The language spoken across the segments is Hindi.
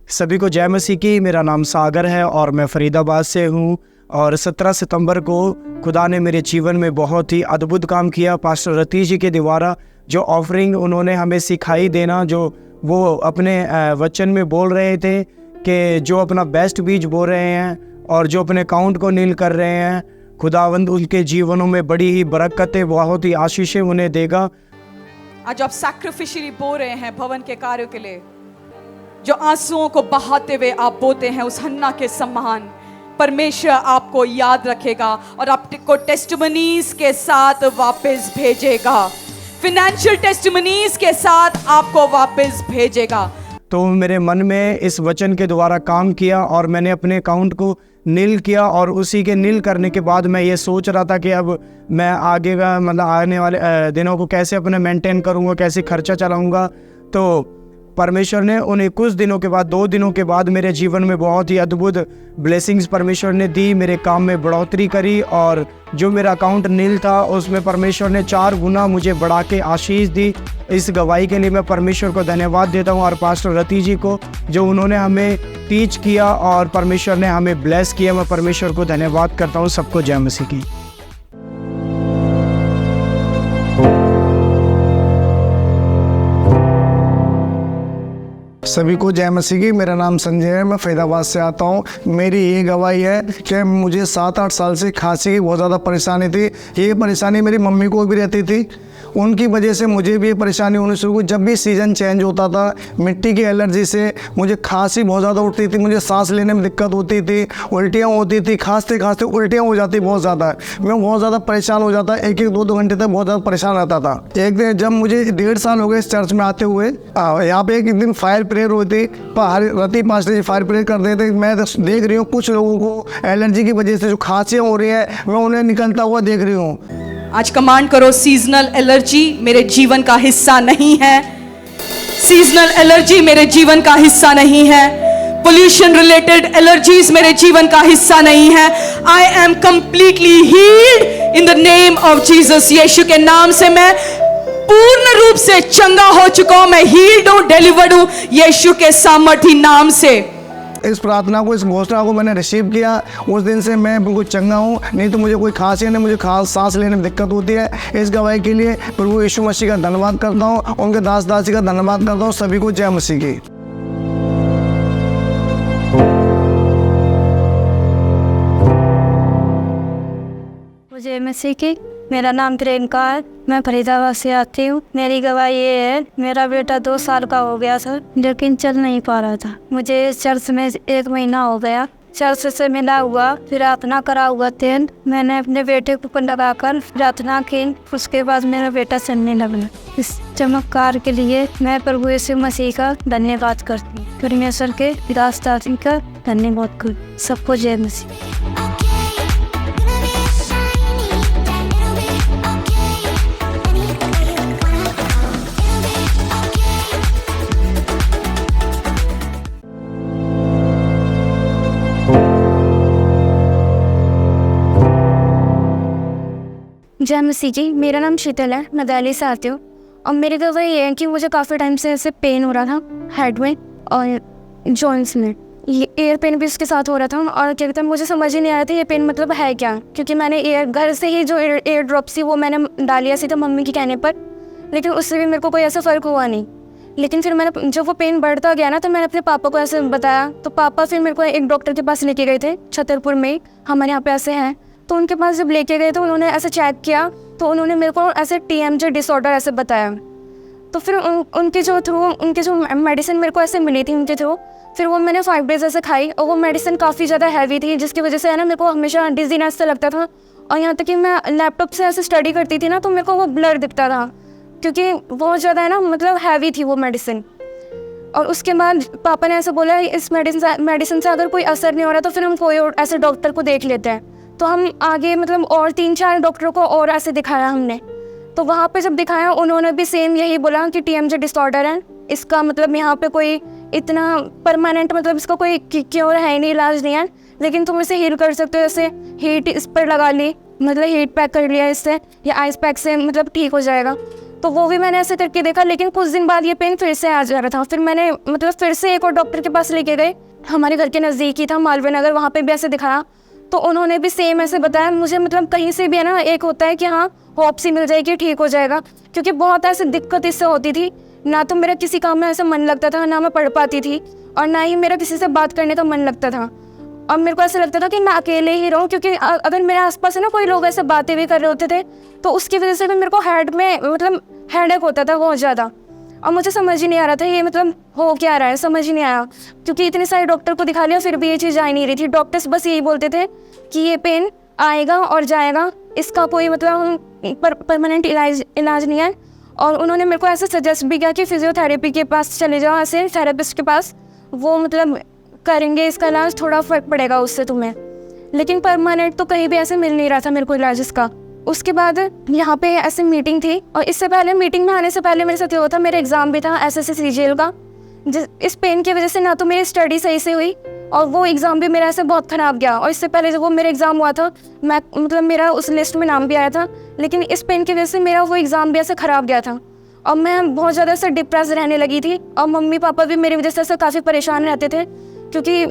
सभी को जय मसीह की। मेरा नाम सागर है और मैं फरीदाबाद से हूँ। और 17 सितंबर को खुदा ने मेरे जीवन में बहुत ही अद्भुत काम किया। पास्टर रतीश जी के द्वारा जो ऑफरिंग उन्होंने हमें सिखाई देना, जो वो अपने वचन में बोल रहे थे कि जो अपना बेस्ट बीज बो रहे हैं और जो अपने अकाउंट को नील कर रहे हैं, खुदावंद उनके जीवनों में बड़ी ही बरकतें, बहुत ही आशीषें उन्हें देगा। आज आप सैक्रिफिशियली बो रहे हैं भवन के कार्यों के लिए, जो आंसुओं को बहाते हुए आप बोते हैं, उस हन्ना के समान परमेश्वर आपको याद रखेगा और आपको टेस्टिमनीज के साथ वापस भेजेगा, फाइनेंशियल टेस्टिमनीज के साथ आपको वापस भेजेगा। तो मेरे मन में इस वचन के द्वारा काम किया और मैंने अपने अकाउंट को नील किया। और उसी के नील करने के बाद मैं ये सोच रहा था कि अब मैं आगे का मतलब आने वाले दिनों को कैसे अपने मेंटेन करूँगा, कैसे खर्चा चलाऊँगा। तो परमेश्वर ने उन्हें कुछ दिनों के बाद, 2 दिनों के बाद मेरे जीवन में बहुत ही अद्भुत ब्लेसिंग्स परमेश्वर ने दी, मेरे काम में बढ़ोतरी करी। और जो मेरा अकाउंट नील था उसमें परमेश्वर ने 4 गुना मुझे बढ़ा के आशीष दी। इस गवाही के लिए मैं परमेश्वर को धन्यवाद देता हूँ और पास्टर रति जी को, जो उन्होंने हमें टीच किया और परमेश्वर ने हमें ब्लेस किया। मैं परमेश्वर को धन्यवाद करता हूँ। सबको जय मसीह की। सभी को जय मसीह की। मेरा नाम संजय है, मैं फरीदाबाद से आता हूँ। मेरी ये गवाही है कि मुझे 7-8 साल से खांसी की बहुत ज़्यादा परेशानी थी। ये परेशानी मेरी मम्मी को भी रहती थी, उनकी वजह से मुझे भी ये परेशानी होनी शुरू हुई। जब भी सीज़न चेंज होता था, मिट्टी की एलर्जी से मुझे खांसी बहुत ज़्यादा उठती थी, मुझे सांस लेने में दिक्कत होती थी, उल्टियाँ होती थी, खांसते खांसते उल्टियाँ हो जाती बहुत ज़्यादा। मैं बहुत ज़्यादा परेशान हो जाता, 1-1, 2-2 घंटे तक बहुत ज़्यादा परेशान रहता था। एक दिन जब मुझे 1.5 साल हो गए इस चर्च में आते हुए, यहाँ पे एक दिन फायर प्रेयर होती, रति पास्टर जी फायर प्रेयर कर देते। मैं देख रही हूँ कुछ लोगों को एलर्जी की वजह से जो खांसियाँ हो रही है, मैं उन्हें निकलता हुआ देख रही हूँ। आज कमांड करो, सीजनल एलर्जी मेरे जीवन का हिस्सा नहीं है। सीजनल एलर्जी मेरे जीवन का हिस्सा नहीं है। पोल्यूशन रिलेटेड एलर्जीज मेरे जीवन का हिस्सा नहीं है। I am completely healed in the name of Jesus. Yeshu के नाम से मैं पूर्ण रूप से चंगा हो चुका हूं। मैं हील्ड हूं, डिलीवर्ड हूं यीशु के सामर्थी नाम से। इस प्रार्थना को, इस घोषणा को मैंने रिसीव किया। उस दिन से मैं बिल्कुल चंगा हूँ। नहीं तो मुझे कोई खांसी नहीं, मुझे सांस लेने में दिक्कत होती है। इस गवाही के लिए प्रभु यीशु मसीह का धन्यवाद करता हूँ, उनके दास दासी का धन्यवाद करता हूँ। सभी को जय मसीह की। जय मसीह की। मेरा नाम प्रियंका है, मैं फरीदाबाद से आती हूँ। मेरी गवाही ये है, मेरा बेटा 2 साल का हो गया था लेकिन चल नहीं पा रहा था। मुझे इस चर्च में 1 महीना हो गया। चर्च से मिला हुआ प्रार्थना करा हुआ तेल मैंने अपने बेटे को लगाकर प्रार्थना की, उसके बाद मेरा बेटा चलने लगा। इस चमत्कार के लिए मैं प्रभु यीशु मसीह का धन्यवाद करती हूँ, परमेश्वर के दास दासी का धन्यवाद करती। सबको जय मसीह। जय मसीह जी, मेरा नाम शीतल है, मैं दिल्ली से आती हूँ। और मेरी गवाही ये है कि मुझे काफ़ी टाइम से ऐसे पेन हो रहा था हेड में और जॉइंट्स में, ये एयर पेन भी उसके साथ हो रहा था। और क्या कहते हैं, मुझे समझ ही नहीं आ रहा था ये पेन मतलब है क्या, क्योंकि मैंने घर से ही जो एयर ड्रॉप्स थी वो मैंने डाली थी तो मम्मी के कहने पर, लेकिन उससे भी मेरे को कोई ऐसा फ़र्क हुआ नहीं। लेकिन फिर मैंने जब वो पेन बढ़ता गया ना तो मैंने अपने पापा को ऐसे बताया, तो पापा फिर मेरे को एक डॉक्टर के पास लेके गए थे छतरपुर में, हमारे यहाँ पे ऐसे हैं। तो उनके पास जब लेके गए तो उन्होंने ऐसे चेक किया तो उन्होंने मेरे को ऐसे TMJ डिसऑर्डर ऐसे बताया। तो फिर उनके जो मेडिसिन मेरे को ऐसे मिली थी उनके थ्रू, फिर वो मैंने 5 डेज़ ऐसे खाई और वो मेडिसिन काफ़ी ज़्यादा हैवी थी, जिसकी वजह से है ना मेरे को हमेशा डिजीनेस सा लगता था। और यहाँ तक कि मैं लैपटॉप से ऐसे स्टडी करती थी ना तो मेरे को वो ब्लर दिखता था, क्योंकि बहुत ज़्यादा है ना मतलब हैवी थी वो मेडिसिन। और उसके बाद पापा ने ऐसे बोला इस मेडिसिन से अगर कोई असर नहीं हो रहा तो फिर हम कोई और ऐसे डॉक्टर को देख लेते हैं। तो हम आगे मतलब और 3-4 डॉक्टरों को और ऐसे दिखाया हमने। तो वहाँ पे जब दिखाया उन्होंने भी सेम यही बोला कि TMJ डिसऑर्डर है, इसका मतलब यहाँ पे कोई इतना परमानेंट मतलब इसका कोई क्योर है नहीं, इलाज नहीं है, लेकिन तुम इसे हील कर सकते हो। जैसे हीट इस पर लगा ली, मतलब हीट पैक कर लिया इससे, या आइस पैक से मतलब ठीक हो जाएगा। तो वो भी मैंने ऐसे करके देखा, लेकिन कुछ दिन बाद ये पेन फिर से आ जा रहा था। फिर मैंने मतलब फिर से एक और डॉक्टर के पास लेके गए, हमारे घर के नज़दीक ही था, मालवीय नगर, वहाँ पे भी ऐसे दिखाया। तो उन्होंने भी सेम ऐसे बताया। मुझे मतलब कहीं से भी है ना एक होता है कि हाँ होप सी मिल जाएगी, ठीक हो जाएगा, क्योंकि बहुत ऐसे दिक्कत इससे होती थी। ना तो मेरा किसी काम में ऐसा मन लगता था, ना मैं पढ़ पाती थी, और ना ही मेरा किसी से बात करने का मन लगता था। और मेरे को ऐसा लगता था कि मैं अकेले ही रहूं, क्योंकि अगर मेरे आसपास है ना कोई लोग ऐसे बातें भी कर रहे होते थे तो उसकी वजह से भी मेरे को हेड में मतलब हेडेक होता था बहुत ज़्यादा। और मुझे समझ ही नहीं आ रहा था ये मतलब हो क्या रहा है, समझ ही नहीं आया, क्योंकि इतने सारे डॉक्टर को दिखा लिया फिर भी ये चीज़ आ नहीं रही थी। डॉक्टर्स बस यही बोलते थे कि ये पेन आएगा और जाएगा, इसका कोई मतलब परमानेंट इलाज नहीं है। और उन्होंने मेरे को ऐसे सजेस्ट भी किया कि फिजियोथेरेपी के पास चले जाओ, ऐसे थेरेपिस्ट के पास, वो मतलब करेंगे इसका इलाज, थोड़ा फ़र्क पड़ेगा उससे तुम्हें। लेकिन परमानेंट तो कहीं भी ऐसे मिल नहीं रहा था मेरे को इलाज इसका। उसके बाद यहाँ पे ऐसे मीटिंग थी, और इससे पहले मीटिंग में आने से पहले मेरे साथ ये हुआ था, मेरा एग्ज़ाम भी था SSC CGL का। इस पेन की वजह से ना तो मेरी स्टडी सही से हुई और वो एग्ज़ाम भी मेरा ऐसे बहुत ख़राब गया। और इससे पहले जब वो मेरा एग्ज़ाम हुआ था मैं मतलब मेरा उस लिस्ट में नाम भी आया था, लेकिन इस पेन की वजह से मेरा वो एग्ज़ाम भी ऐसे ख़राब गया था और मैं बहुत ज़्यादा ऐसे डिप्रेस रहने लगी थी। और मम्मी पापा भी मेरी वजह से ऐसे काफ़ी परेशान रहते थे, क्योंकि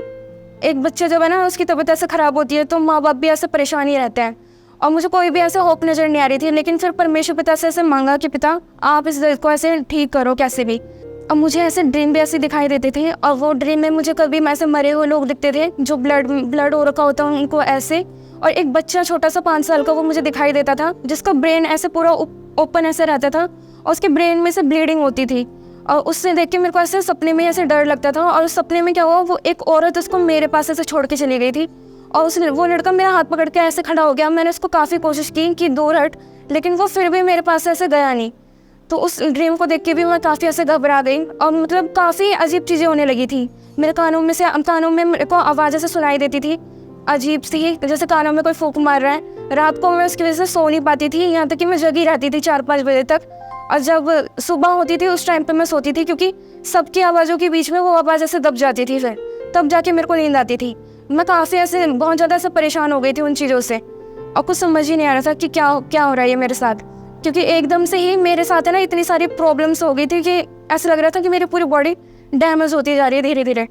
एक बच्चा जब है ना उसकी तबीयत ऐसे ख़राब होती है तो माँ बाप भी ऐसे परेशान ही रहते हैं। और मुझे कोई भी ऐसे होप नज़र नहीं आ रही थी, लेकिन फिर परमेश्वर पिता से ऐसे मांगा कि पिता आप इस दर्द को ऐसे ठीक करो कैसे भी। अब मुझे ऐसे ड्रीम भी ऐसे दिखाई देते थे, और वो ड्रीम में मुझे कभी ऐसे मरे हुए लोग दिखते थे जो ब्लड हो रखा होता है उनको ऐसे, और एक बच्चा छोटा सा 5 साल का वो मुझे दिखाई देता था जिसका ब्रेन ऐसे पूरा ओपन ऐसे रहता था और उसके ब्रेन में से ब्लीडिंग होती थी। और उससे देख के मेरे को ऐसे सपने में ऐसे डर लगता था। और उस सपने में क्या हुआ, वो एक औरत उसको मेरे पास ऐसे छोड़ के चली गई थी, और वो लड़का मेरा हाथ पकड़ के ऐसे खड़ा हो गया। मैंने उसको काफ़ी कोशिश की कि दूर हट, लेकिन वो फिर भी मेरे पास ऐसे गया नहीं। तो उस ड्रीम को देख के भी मैं काफ़ी ऐसे घबरा गई, और मतलब काफ़ी अजीब चीज़ें होने लगी थी। मेरे कानों में मेरे को आवाज़ ऐसे सुनाई देती थी अजीब सी, जैसे कानों में कोई फूंक मार रहा है। रात को मैं उसकी वजह से सो नहीं पाती थी, यहाँ तक कि मैं जगी रहती थी 4-5 बजे तक। और जब सुबह होती थी उस टाइम पे मैं सोती थी, क्योंकि सबकी आवाज़ों के बीच में वो आवाज़ ऐसे दब जाती थी, फिर तब जाके मेरे को नींद आती थी। मैं काफ़ी ऐसे बहुत ज़्यादा ऐसे परेशान हो गई थी उन चीज़ों से, और कुछ समझ ही नहीं आ रहा था कि क्या हो रहा है ये मेरे साथ, क्योंकि एकदम से ही मेरे साथ है ना इतनी सारी प्रॉब्लम्स हो गई थी कि ऐसा लग रहा था कि मेरी पूरी बॉडी डैमेज होती जा रही है धीरे धीरे।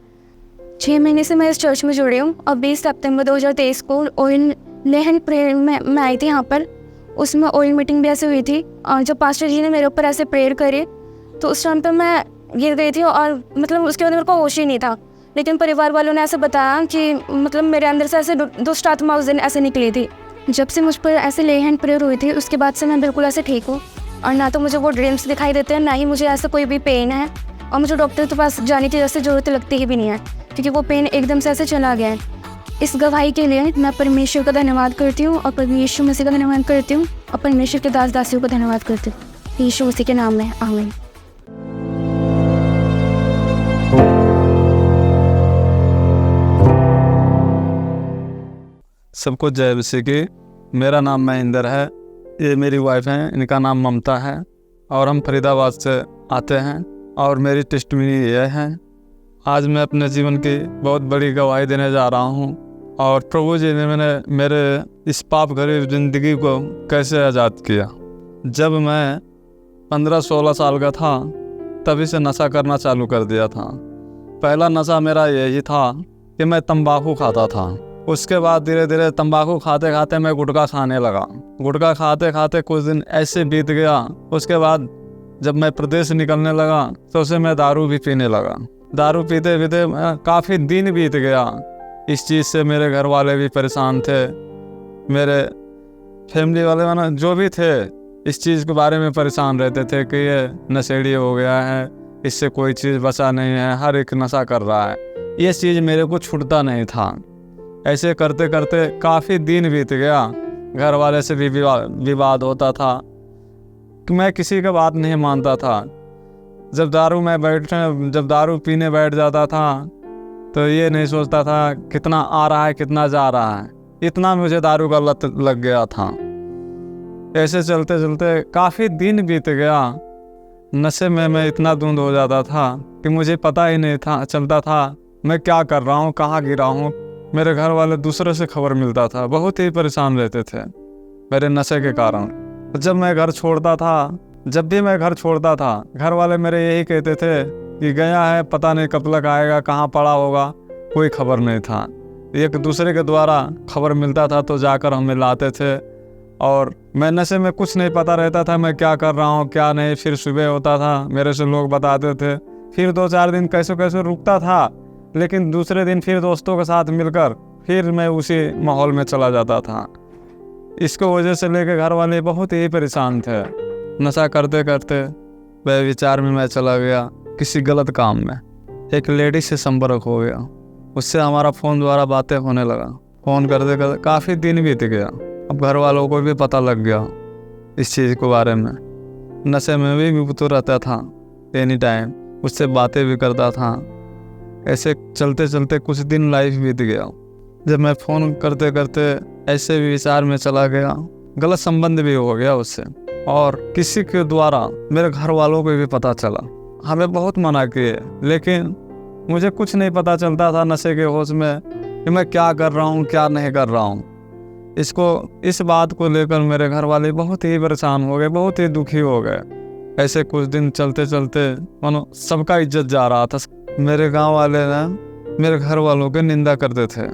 6 महीने से मैं इस चर्च में जुड़ी हूँ, और 20 सितंबर 2023 को ऑयल लेहन प्रेयर में मैं आई थी यहाँ पर। उसमें ऑयल मीटिंग भी ऐसे हुई थी, और जब पास्टर जी ने मेरे ऊपर ऐसे प्रेयर करे तो उस टाइम पर मैं गिर गई थी, और मतलब उसके बाद मेरे को होश ही नहीं था। लेकिन परिवार वालों ने ऐसे बताया कि मतलब मेरे अंदर से ऐसे दुष्ट आत्मा उस दिन ऐसे निकली थी। जब से मुझ पर ऐसे ले हैंड प्रेयर हुई थी उसके बाद से मैं बिल्कुल ऐसे ठीक हूँ, और ना तो मुझे वो ड्रीम्स दिखाई देते हैं, ना ही मुझे ऐसा कोई भी पेन है, और मुझे डॉक्टर के पास जाने की जैसे ज़रूरत लगती ही भी नहीं है, क्योंकि वो पेन एकदम से ऐसे चला गया है। इस गवाही के लिए मैं परमेश्वर का धन्यवाद करती हूँ, और परमेश्वर मसीह का धन्यवाद करती हूँ, और परमेश्वर के दास दासियों का धन्यवाद करती हूँ। यीशु मसीह के नाम में आमीन। सबको जय मसीह की। मेरा नाम महेंद्र है, ये मेरी वाइफ हैं, इनका नाम ममता है, और हम फरीदाबाद से आते हैं। और मेरी टेस्टमनी ये है, आज मैं अपने जीवन की बहुत बड़ी गवाही देने जा रहा हूँ। और प्रभु जी ने मेरे इस पाप भरी ज़िंदगी को कैसे आज़ाद किया। जब मैं 15-16 साल का था तभी से नशा करना चालू कर दिया था। पहला नशा मेरा यही था कि मैं तंबाकू खाता था। उसके बाद धीरे धीरे तंबाकू खाते खाते मैं गुटखा खाने लगा। गुटखा खाते खाते कुछ दिन ऐसे बीत गया। उसके बाद जब मैं प्रदेश निकलने लगा तो उसे मैं दारू भी पीने लगा। दारू पीते पीते काफ़ी दिन बीत गया। इस चीज़ से मेरे घर वाले भी परेशान थे, मेरे फैमिली वाले माना जो भी थे इस चीज़ के बारे में परेशान रहते थे कि ये नशेड़ी हो गया है, इससे कोई चीज़ बचा नहीं है, हर एक नशा कर रहा है। ये चीज़ मेरे को छूटता नहीं था। ऐसे करते करते काफ़ी दिन बीत गया। घर वाले से भी विवाद होता था कि मैं किसी का बात नहीं मानता था। जब दारू पीने बैठ जाता था तो ये नहीं सोचता था कितना आ रहा है कितना जा रहा है, इतना मुझे दारू का लत लग गया था। ऐसे चलते चलते काफ़ी दिन बीत गया। नशे में मैं इतना धुंध हो जाता था कि मुझे पता ही नहीं था चलता था मैं क्या कर रहा हूँ, कहाँ गिरा हूँ। मेरे घर वाले दूसरे से खबर मिलता था, बहुत ही परेशान रहते थे मेरे नशे के कारण। जब भी मैं घर छोड़ता था घर वाले मेरे यही कहते थे कि गया है, पता नहीं कब तक आएगा, कहाँ पड़ा होगा, कोई खबर नहीं था। एक दूसरे के द्वारा खबर मिलता था तो जाकर हमें लाते थे और मैं नशे में कुछ नहीं पता रहता था मैं क्या कर रहा हूँ क्या नहीं। फिर सुबह होता था मेरे से लोग बताते थे, फिर 2-4 दिन कैसे रुकता था, लेकिन दूसरे दिन फिर दोस्तों के साथ मिलकर फिर मैं उसी माहौल में चला जाता था। इसको वजह से लेकर घर वाले बहुत ही परेशान थे। नशा करते करते व्यभिचार में मैं चला गया, किसी गलत काम में। एक लेडी से संपर्क हो गया, उससे हमारा फ़ोन द्वारा बातें होने लगा। फ़ोन करते करते काफ़ी दिन बीत गया। अब घर वालों को भी पता लग गया इस चीज़ के बारे में। नशे में भी मुबतला रहता था, एनी टाइम उससे बातें भी करता था। ऐसे चलते चलते कुछ दिन लाइफ बीत गया। जब मैं फ़ोन करते करते ऐसे भी विचार में चला गया, गलत संबंध भी हो गया उससे, और किसी के द्वारा मेरे घर वालों को भी पता चला। हमें बहुत मना किए, लेकिन मुझे कुछ नहीं पता चलता था नशे के होश में कि मैं क्या कर रहा हूँ क्या नहीं कर रहा हूँ। इस बात को लेकर मेरे घर वाले बहुत ही परेशान हो गए, बहुत ही दुखी हो गए। ऐसे कुछ दिन चलते चलते मानो सबका इज्जत जा रहा था। मेरे गांव वाले ना मेरे घर वालों के निंदा करते थे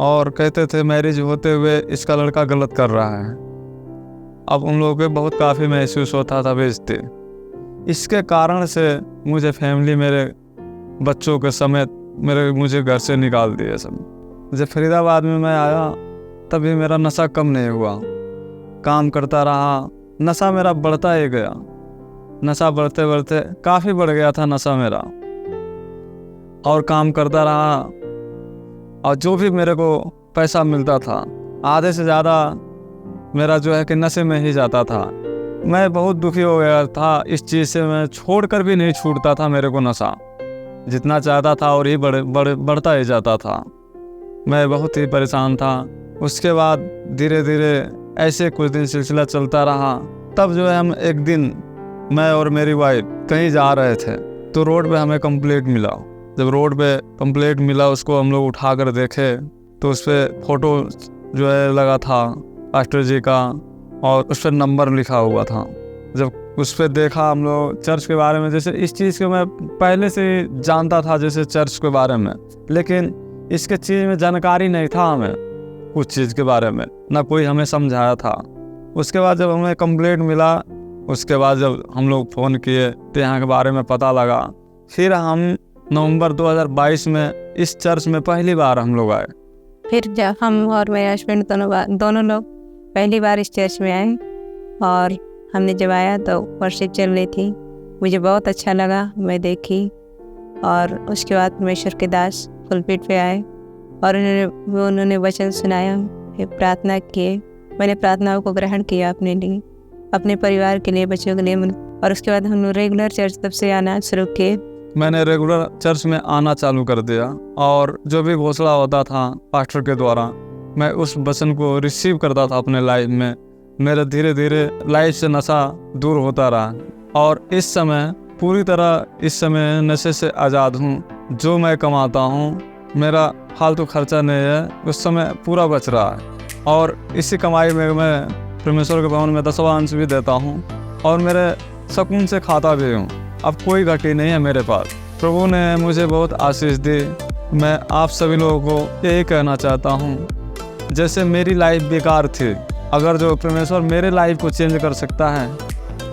और कहते थे मैरिज होते हुए इसका लड़का गलत कर रहा है। अब उन लोगों को बहुत काफ़ी महसूस होता था बेइज्जती। इसके कारण से मुझे फैमिली मेरे बच्चों के समेत मुझे घर से निकाल दिए सब। जब फरीदाबाद में मैं आया तभी मेरा नशा कम नहीं हुआ, काम करता रहा, नशा मेरा बढ़ता ही गया। नशा बढ़ते बढ़ते काफ़ी बढ़ गया था नशा मेरा, और काम करता रहा, और जो भी मेरे को पैसा मिलता था आधे से ज़्यादा मेरा जो है कि नशे में ही जाता था। मैं बहुत दुखी हो गया था इस चीज़ से। मैं छोड़कर भी नहीं छूटता था मेरे को नशा, जितना चाहता था और ही बढ़ता ही जाता था। मैं बहुत ही परेशान था। उसके बाद धीरे धीरे ऐसे कुछ दिन सिलसिला चलता रहा। तब जो है हम एक दिन मैं और मेरी वाइफ कहीं जा रहे थे तो रोड पे हमें कंप्लेंट मिला। जब रोड पे कंप्लेंट मिला उसको हम लोग उठा कर देखे तो उस पर फ़ोटो जो है लगा था पास्टर जी का, और उस पर नंबर लिखा हुआ था। जब उस पर देखा हम लोग चर्च के बारे में, जैसे इस चीज़ को मैं पहले से जानता था जैसे चर्च के बारे में, लेकिन इसके चीज़ में जानकारी नहीं था हमें कुछ चीज़ के बारे में, ना कोई हमें समझाया था। उसके बाद जब हमें कंप्लेंट मिला, उसके बाद जब हम लोग फ़ोन किए तो यहाँ के बारे में पता लगा। फिर हम नवंबर 2022 में इस चर्च में पहली बार हम लोग आए। फिर जब हम और मेरे हस्बैंड दोनों लोग पहली बार इस चर्च में आए, और हमने जब आया तो वर्शिप चल रही थी, मुझे बहुत अच्छा लगा, मैं देखी। और उसके बाद परमेश्वर के दास पुलपिट पे आए और उन्होंने वचन सुनाया, फिर प्रार्थना किए। मैंने प्रार्थनाओं को ग्रहण किया अपने लिए, अपने परिवार के लिए, बच्चों के लिए। और उसके बाद हम रेगुलर चर्च तब से आना शुरू किए। मैंने रेगुलर चर्च में आना चालू कर दिया, और जो भी घोषणा होता था पास्टर के द्वारा मैं उस वचन को रिसीव करता था अपने लाइफ में। मेरा धीरे धीरे लाइफ से नशा दूर होता रहा, और इस समय पूरी तरह इस समय नशे से आज़ाद हूँ। जो मैं कमाता हूँ मेरा फालतू खर्चा नहीं है, उस समय पूरा बच रहा है। और इसी कमाई में मैं परमेश्वर के भवन में 10वां अंश भी देता हूँ और मेरे सुकून से खाता भी हूँ। अब कोई घटी नहीं है मेरे पास। प्रभु ने मुझे बहुत आशीष दी। मैं आप सभी लोगों को यही कहना चाहता हूँ, जैसे मेरी लाइफ बेकार थी, अगर जो परमेश्वर मेरे लाइफ को चेंज कर सकता है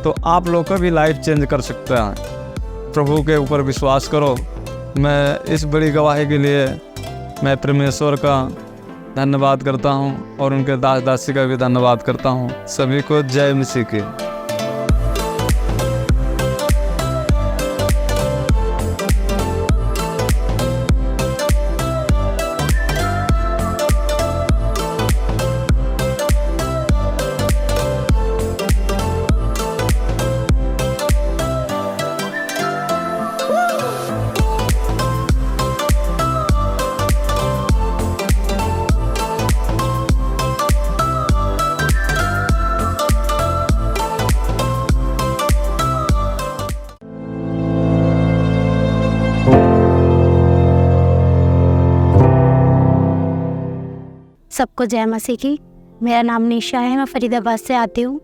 तो आप लोग का भी लाइफ चेंज कर सकता है। प्रभु के ऊपर विश्वास करो। मैं इस बड़ी गवाही के लिए मैं परमेश्वर का धन्यवाद करता हूँ और उनके दास दासी का भी धन्यवाद करता हूँ। सभी को जय मसीह की। सबको जय मसीह की। मेरा नाम निशा है, मैं फरीदाबाद से आती हूँ।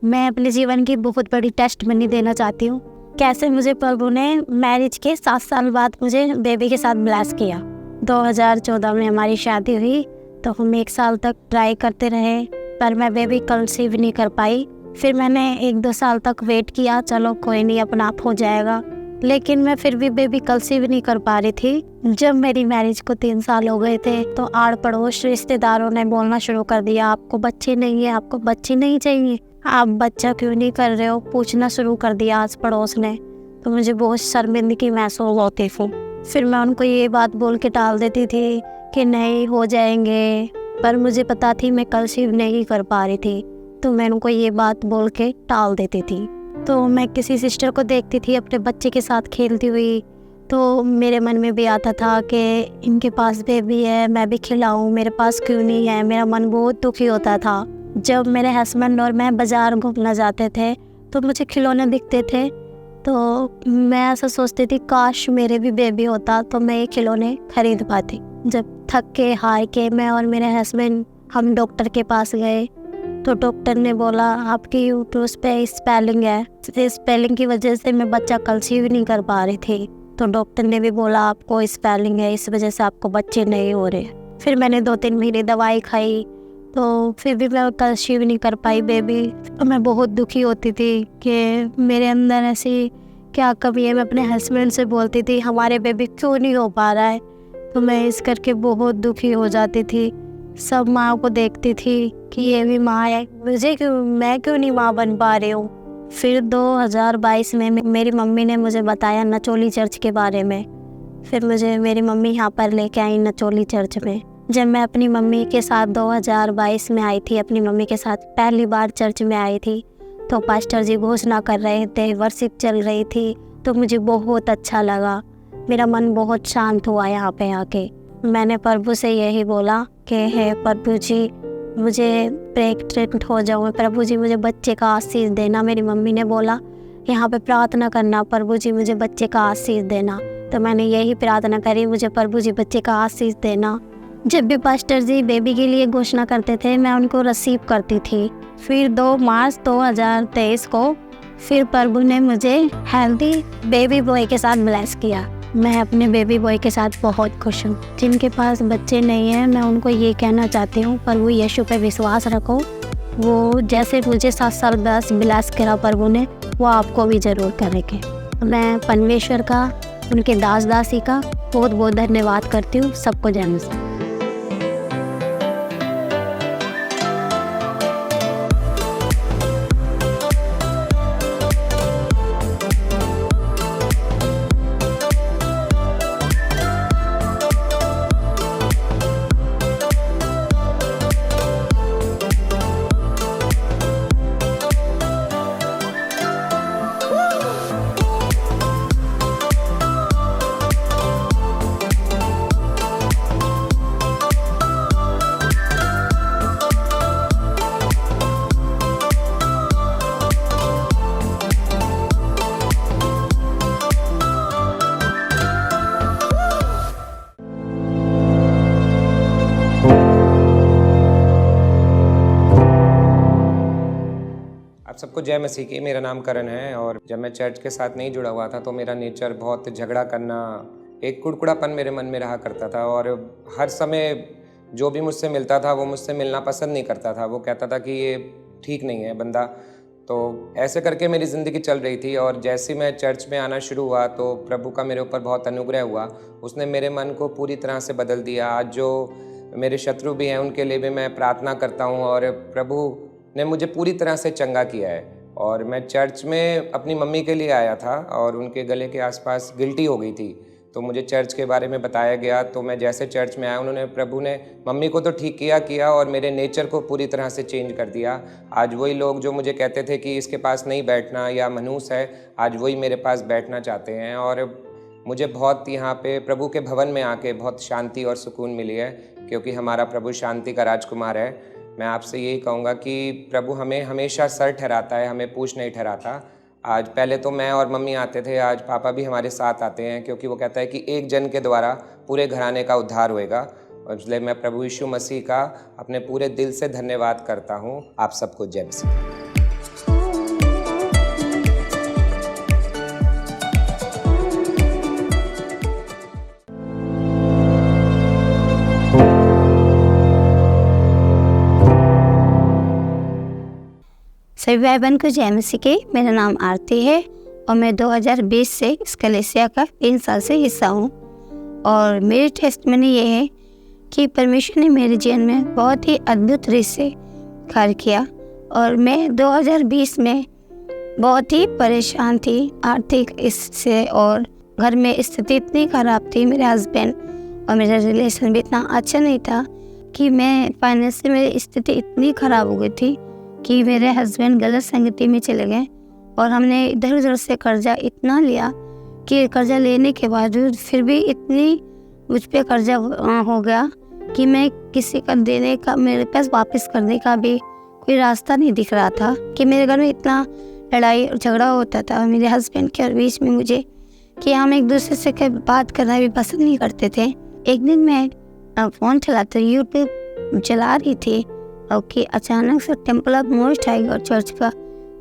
मैं अपने जीवन की बहुत बड़ी टेस्ट मनी देना चाहती हूँ। कैसे मुझे प्रभु ने मैरिज के 7 साल बाद मुझे बेबी के साथ ब्लेस किया। 2014 में हमारी शादी हुई तो हम 1 साल तक ट्राई करते रहे, पर मैं बेबी कंसीव नहीं कर पाई। फिर मैंने 1-2 साल तक वेट किया, चलो कोई नहीं अपना आप हो जाएगा, लेकिन मैं फिर भी बेबी कंसीव नहीं कर पा रही थी। जब मेरी मैरिज को 3 साल हो गए थे तो आड़ पड़ोस रिश्तेदारों ने बोलना शुरू कर दिया, आपको बच्चे नहीं है, आपको बच्चे नहीं चाहिए, आप बच्चा क्यों नहीं कर रहे हो, पूछना शुरू कर दिया आस पड़ोस ने। तो मुझे बहुत शर्मिंदगी महसूस होती थी। फिर मैं उनको ये बात बोल के टाल देती थी कि नहीं हो जाएंगे, पर मुझे पता थी मैं कंसीव नहीं कर पा रही थी, तो मैं उनको ये बात बोल के टाल देती थी। तो मैं किसी सिस्टर को देखती थी अपने बच्चे के साथ खेलती हुई, तो मेरे मन में भी आता था कि इनके पास बेबी है, मैं भी खिलाऊं, मेरे पास क्यों नहीं है। मेरा मन बहुत दुखी होता था। जब मेरे हस्बैंड और मैं बाज़ार घूमना जाते थे तो मुझे खिलौने दिखते थे, तो मैं ऐसा सोचती थी काश मेरे भी बेबी होता तो मैं ये खिलौने खरीद पाती। जब थक के हार के मैं और मेरे हस्बैंड हम डॉक्टर के पास गए तो डॉक्टर ने बोला आपकी यूट्रस पे स्पेलिंग है, इस स्पेलिंग की वजह से मैं बच्चा कंसीव नहीं कर पा रही थी। तो डॉक्टर ने भी बोला आपको स्पेलिंग है, इस वजह से आपको बच्चे नहीं हो रहे। फिर मैंने 2-3 महीने दवाई खाई तो फिर भी मैं कंसीव नहीं कर पाई बेबी। तो मैं बहुत दुखी होती थी कि मेरे अंदर ऐसी क्या कमी है। मैं अपने हस्बैंड से बोलती थी हमारे बेबी क्यों नहीं हो पा रहा है, तो मैं इस करके बहुत दुखी हो जाती थी। सब माँ को देखती थी कि ये भी माँ है, मैं क्यों नहीं माँ बन पा रही हूँ। फिर 2022 में मेरी मम्मी ने मुझे बताया नचोली चर्च के बारे में। फिर मुझे मेरी मम्मी यहाँ पर लेके आई नचोली चर्च में। जब मैं अपनी मम्मी के साथ 2022 में आई थी, अपनी मम्मी के साथ पहली बार चर्च में आई थी, तो पास्टर जी घोषणा कर रहे थे, वर्शिप चल रही थी, तो मुझे बहुत अच्छा लगा। मेरा मन बहुत शांत हुआ यहाँ पे आके। मैंने प्रभु से यही बोला कि हे प्रभु जी मुझे प्रेग्नेंट हो जाऊँ, प्रभु जी मुझे बच्चे का आशीष देना। मेरी मम्मी ने बोला यहाँ पे प्रार्थना करना, प्रभु जी मुझे बच्चे का आशीष देना। तो मैंने यही प्रार्थना करी, मुझे प्रभु जी बच्चे का आशीष देना। जब भी पास्टर जी बेबी के लिए घोषणा करते थे मैं उनको रिसीव करती थी। फिर 2 मार्च 2023 को फिर प्रभु ने मुझे हेल्दी बेबी बॉय के साथ ब्लेस किया। मैं अपने बेबी बॉय के साथ बहुत खुश हूँ। जिनके पास बच्चे नहीं हैं मैं उनको ये कहना चाहती हूँ, प्रभु यीशु पे विश्वास रखो। वो जैसे मुझे 7 साल बस ब्लेस करा प्रभु ने, वो आपको भी ज़रूर करेंगे। मैं परमेश्वर का, उनके दास दासी का बहुत बहुत धन्यवाद करती हूँ। सबको जय मसीह। सबको जय मसीह की। मेरा नाम करण है और जब मैं चर्च के साथ नहीं जुड़ा हुआ था तो मेरा नेचर बहुत झगड़ा करना, एक कुड़कुड़ापन मेरे मन में रहा करता था और हर समय जो भी मुझसे मिलता था वो मुझसे मिलना पसंद नहीं करता था। वो कहता था कि ये ठीक नहीं है बंदा। तो ऐसे करके मेरी ज़िंदगी चल रही थी और जैसे मैं चर्च में आना शुरू हुआ तो प्रभु का मेरे ऊपर बहुत अनुग्रह हुआ। उसने मेरे मन को पूरी तरह से बदल दिया। आज जो मेरे शत्रु भी हैं उनके लिए भी मैं प्रार्थना करता हूँ और प्रभु ने मुझे पूरी तरह से चंगा किया है। और मैं चर्च में अपनी मम्मी के लिए आया था और उनके गले के आसपास गिल्टी हो गई थी, तो मुझे चर्च के बारे में बताया गया। तो मैं जैसे चर्च में आया, उन्होंने प्रभु ने मम्मी को तो ठीक किया और मेरे नेचर को पूरी तरह से चेंज कर दिया। आज वही लोग जो मुझे कहते थे कि इसके पास नहीं बैठना या मनहूस है, आज वही मेरे पास बैठना चाहते हैं। और मुझे बहुत यहाँ पे प्रभु के भवन में आके बहुत शांति और सुकून मिली है, क्योंकि हमारा प्रभु शांति का राजकुमार है। मैं आपसे यही कहूँगा कि प्रभु हमें हमेशा सर ठहराता है, हमें पूछ नहीं ठहराता। आज पहले तो मैं और मम्मी आते थे, आज पापा भी हमारे साथ आते हैं, क्योंकि वो कहता है कि एक जन के द्वारा पूरे घराने का उद्धार होएगा। और इसलिए मैं प्रभु यीशु मसीह का अपने पूरे दिल से धन्यवाद करता हूँ। आप सबको जय मसीह। सभी भाई बहन को जय मसीह की। मेरा नाम आरती है और मैं 2020 से इस कलीसिया का 3 साल से हिस्सा हूँ। और मेरी टेस्टमनी ये है कि परमेश्वर ने मेरे जीवन में बहुत ही अद्भुत रीत से कार्य किया। और मैं 2020 में बहुत ही परेशान थी आर्थिक इससे, और घर में स्थिति इतनी ख़राब थी, मेरे हस्बैंड और मेरा रिलेशन भी इतना अच्छा नहीं था कि मैं फाइनेंशियल मेरी स्थिति इतनी ख़राब हो गई थी कि मेरे हस्बैंड गलत संगति में चले गए और हमने इधर उधर से कर्जा इतना लिया कि कर्जा लेने के बावजूद फिर भी इतनी मुझ पे कर्जा हो गया कि मैं किसी का देने का, मेरे पास वापस करने का भी कोई रास्ता नहीं दिख रहा था। कि मेरे घर में इतना लड़ाई और झगड़ा होता था मेरे हस्बैंड के बीच में मुझे, कि हम एक दूसरे से बात करना भी पसंद नहीं करते थे। एक दिन मैं फ़ोन चलाते यूट्यूब चला रही थी और कि अचानक से temple of most high God church का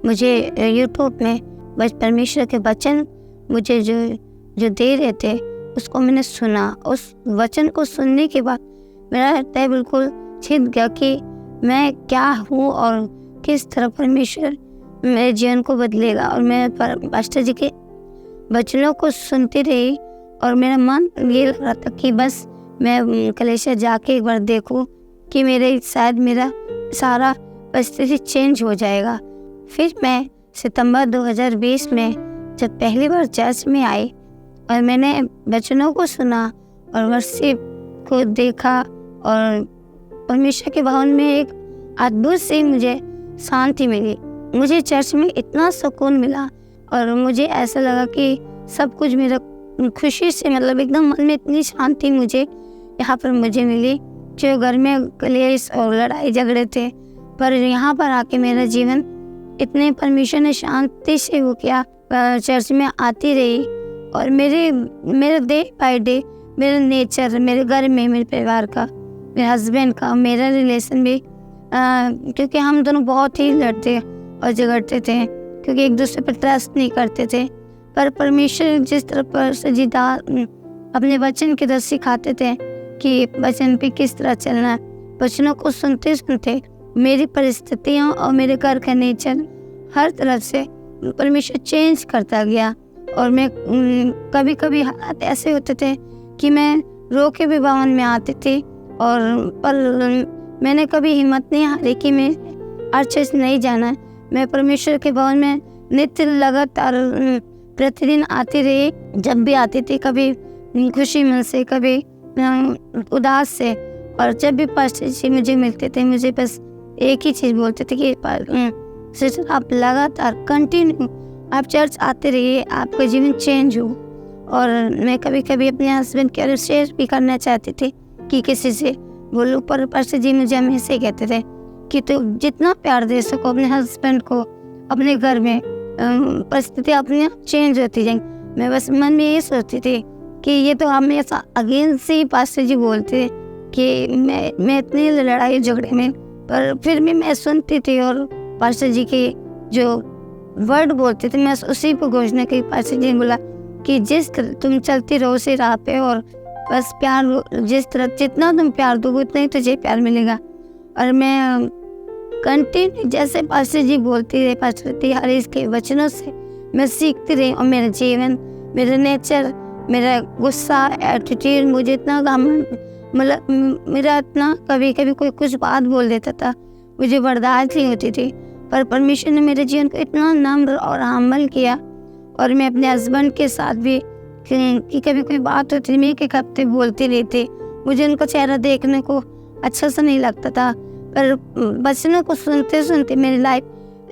मुझे यूट्यूब में बस परमेश्वर के वचन मुझे जो दे रहे थे उसको मैंने सुना। उस वचन को सुनने के बाद मेरा हृदय बिल्कुल छिद गया कि मैं क्या हूँ और किस तरह परमेश्वर मेरे जीवन को बदलेगा। और मैं पास्टर जी के वचनों को सुनती रही और मेरा मन ये लग रहा था कि बस मैं कलीसिया जाके एक बार देखूँ कि शायद मेरा सारा परिस्थिति चेंज हो जाएगा। फिर मैं सितंबर 2020 में जब पहली बार चर्च में आई और मैंने वचनों को सुना और वर्शिप को देखा और परमेश्वर के भवन में एक अद्भुत सी मुझे शांति मिली। मुझे चर्च में इतना सुकून मिला और मुझे ऐसा लगा कि सब कुछ मेरा खुशी से, मतलब एकदम मन में इतनी शांति मुझे यहाँ पर मुझे मिली। जो घर में क्लेश और लड़ाई झगड़े थे, पर यहाँ पर आके मेरा जीवन इतने परमेश्वर ने शांति से वो किया। चर्च में आती रही और मेरे डे बाय डे मेरा नेचर, मेरे घर में, मेरे परिवार का, मेरे हस्बैंड का, मेरा रिलेशन भी, क्योंकि हम दोनों बहुत ही लड़ते और झगड़ते थे क्योंकि एक दूसरे पर ट्रस्ट नहीं करते थे। पर परमेश्वर जिस तरह पर सजीदा अपने वचन की तरह सिखाते थे कि वचन पे किस तरह चलना है, वचनों को सुनते सुनते मेरी परिस्थितियों और मेरे घर का नेचर हर तरफ से परमेश्वर चेंज करता गया। और मैं कभी कभी हालात ऐसे होते थे कि मैं रो के भी भवन में आती थी, और पर मैंने कभी हिम्मत नहीं हारी कि मैं अच्छे से नहीं जाना। मैं परमेश्वर के भवन में नित्य लगातार प्रतिदिन आती रही। जब भी आती थी, कभी खुशी मन से, कभी उदास से, और जब भी पास्टर जी मुझे मिलते थे मुझे बस एक ही चीज़ बोलते थे कि सिस्टर आप लगातार कंटिन्यू आप चर्च आते रहिए, आपका जीवन चेंज हो। और मैं कभी कभी अपने हस्बैंड के शेयर भी करना चाहती थी कि किसी से बोलूँ, पर पास्टर जी मुझे हमेशा ही कहते थे कि तू जितना प्यार दे सको अपने हस्बैंड को, अपने घर में परिस्थिति अपने आप चेंज होती जाएंगी। मैं बस मन में ये सोचती थी कि ये तो हमेशा अगेंस्ट से ही पास्टर जी बोलते कि मैं इतनी लड़ाई झगड़े में, पर फिर भी मैं सुनती थी और पास्टर जी की जो वर्ड बोलते थे मैं उसी को घोषणा की। पास्टर जी ने बोला कि जिस तरह तुम चलती रहो उसी राह पे, और बस प्यार जिस तरह जितना तुम प्यार दोगे उतना ही तुझे प्यार मिलेगा। और मैं कंटिन्यू जैसे पास्टर जी बोलती रही, पास्टर तिहारी के वचनों से मैं सीखती रही, और मेरा जीवन, मेरा नेचर, मेरा गुस्सा, एटीट्यूड, मुझे इतना मतलब मेरा इतना कभी कभी कोई कुछ बात बोल देता था, मुझे बर्दाश्त नहीं होती थी। पर परमेश्वर ने मेरे जीवन को इतना नम्र और हम्बल किया। और मैं अपने हस्बैंड के साथ भी कि कभी कोई बात होती थी, मैं एक हफ्ते बोलती रही थी, मुझे उनका चेहरा देखने को अच्छा सा नहीं लगता था। पर वचनों को सुनते सुनते मेरी लाइफ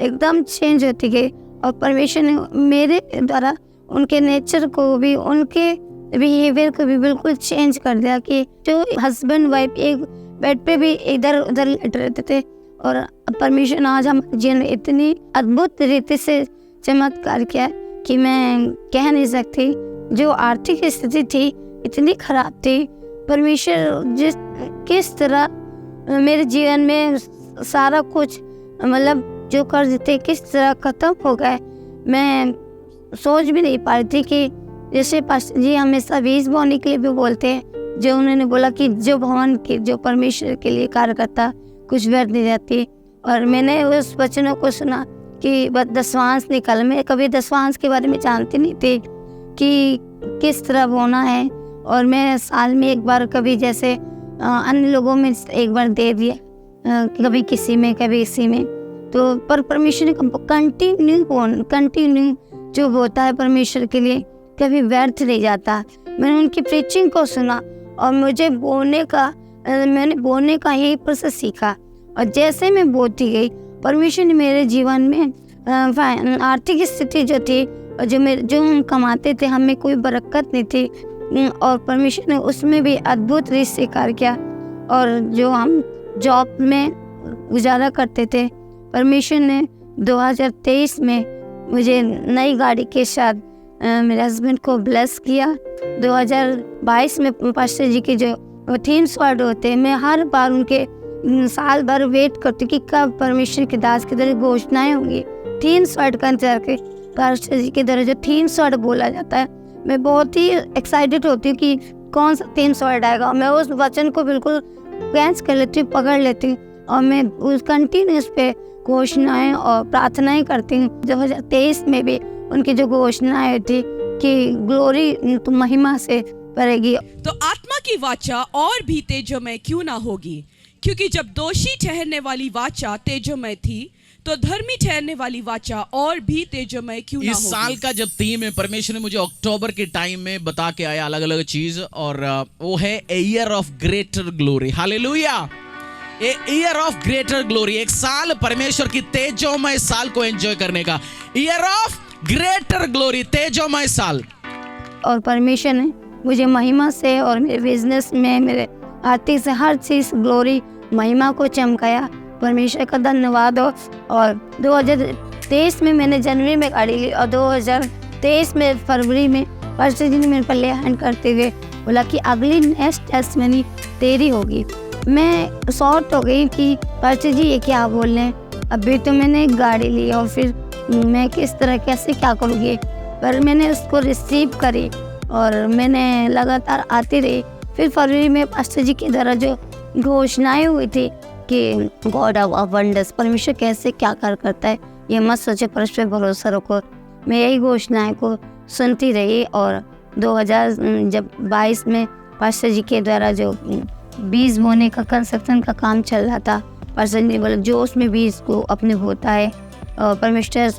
एकदम चेंज होती गई, और परमेश्वर ने मेरे द्वारा उनके नेचर को भी, उनके बिहेवियर को भी बिल्कुल चेंज कर दिया। कि जो हस्बैंड वाइफ एक बेड पे भी इधर उधर लेट रहते थे, और परमेश्वर ने आज हमारे जीवन में इतनी अद्भुत रीति से चमत्कार किया कि मैं कह नहीं सकती। जो आर्थिक स्थिति थी इतनी खराब थी, परमेश्वर किस तरह मेरे जीवन में सारा कुछ, मतलब जो कर्ज थे किस तरह खत्म हो गए, मैं सोच भी नहीं पा रही थी। कि जैसे पास्टर जी हमेशा 20 बोने के लिए भी बोलते हैं, जो उन्होंने बोला कि जो भवन के, जो परमेश्वर के लिए कार्य करता कुछ व्यर्थ नहीं जाती। और मैंने उस वचनों को सुना कि बस दशवांश निकल, मैं कभी दशवांश के बारे में जानती नहीं थी कि किस तरह बोना है। और मैं साल में एक बार, कभी जैसे अन्य लोगों में एक बार दे दिया, कभी किसी में कभी इसी में। तो पर परमेश्वर ने कंटिन्यू जो होता है परमेश्वर के लिए कभी व्यर्थ नहीं जाता। मैंने उनकी प्रीचिंग को सुना, और मैंने बोलने का यही प्रोसेस सीखा। और जैसे मैं बोलती गई, परमेश्वर ने मेरे जीवन में आर्थिक स्थिति जो थी, और जो हम कमाते थे, हमें कोई बरकत नहीं थी, और परमेश्वर ने उसमें भी अद्भुत रीति से कार्य किया। और जो हम जॉब में गुजारा करते थे, परमेश्वर ने 2023 में मुझे नई गाड़ी के साथ मेरे हस्बैंड को ब्लेस किया। 2022 में पास्टर जी के जो थीम्स वर्ड होते हैं, मैं हर बार उनके साल भर वेट करती कि कब परमेश्वर के दास के द्वारा घोषणाएं होंगी। थीम्स वर्ड का इंतजार के पास्टर जी के द्वारा जो थीम्स वर्ड बोला जाता है, मैं बहुत ही एक्साइटेड होती हूँ कि कौन सा थीम्स वर्ड आएगा। मैं उस वचन को बिल्कुल कैच कर लेती हूँ, पकड़ लेती हूँ, और मैं उस कंटिन्यूस पे घोषणाएं और प्रार्थनाएं करती हूँ। 2023 में भी उनकी जो घोषणाएं थी कि ग्लोरी तो महिमा से भरेगी। तो आत्मा की वाचा और भी तेजोमय क्यों ना होगी, क्योंकि जब दोषी ठहरने वाली वाचा तेजोमय थी, तो धर्मी ठहरने वाली वाचा और भी तेजोमय क्यों ना होगी। इस साल का जब थीम है, परमेश्वर ने मुझे अक्टूबर के टाइम में बता के आया अलग अलग चीज, और वो है a year of greater glory. Hallelujah, a year of greater glory, एक साल परमेश्वर की तेजोमय साल को एंजॉय करने का, ईयर ऑफ ग्रेटर ग्लोरी, तेजोमय साल। और परमेश्वर ने मुझे महिमा से और मेरे बिजनेस में, मेरे आर्थिक से हर चीज ग्लोरी महिमा को चमकाया। परमेश्वर का धन्यवाद हो। और 2023 में मैंने जनवरी में गाड़ी ली, और 2023 में फरवरी में पास्टर जी ने मेरे पर ले हैंड करते हुए बोला कि अगली नेक्स्ट टेस्टमनी तेरी होगी। मैं शॉर्ट हो गई कि पास्टर जी ये क्या बोल रहे हैं, अभी तो मैंने एक गाड़ी ली और फिर मैं किस तरह कैसे क्या करूँगी। पर मैंने उसको रिसीव करी और मैंने लगातार आती रही। फिर फरवरी में पास्टर जी के द्वारा जो घोषणाएं हुई थी कि गॉड ऑफ वंडर्स, परमेश्वर कैसे क्या कार्य करता है, ये मत सोचो, परमेश्वर पर भरोसा रखो। मैं यही घोषणाएं को सुनती रही। और 2022 में पास्टर जी के द्वारा जो बीज बोने का कंस्ट्रक्शन का काम चल रहा था, पास्टर जी ने बोला जो उसमें बीज को अपने बोता है और परमेश्वर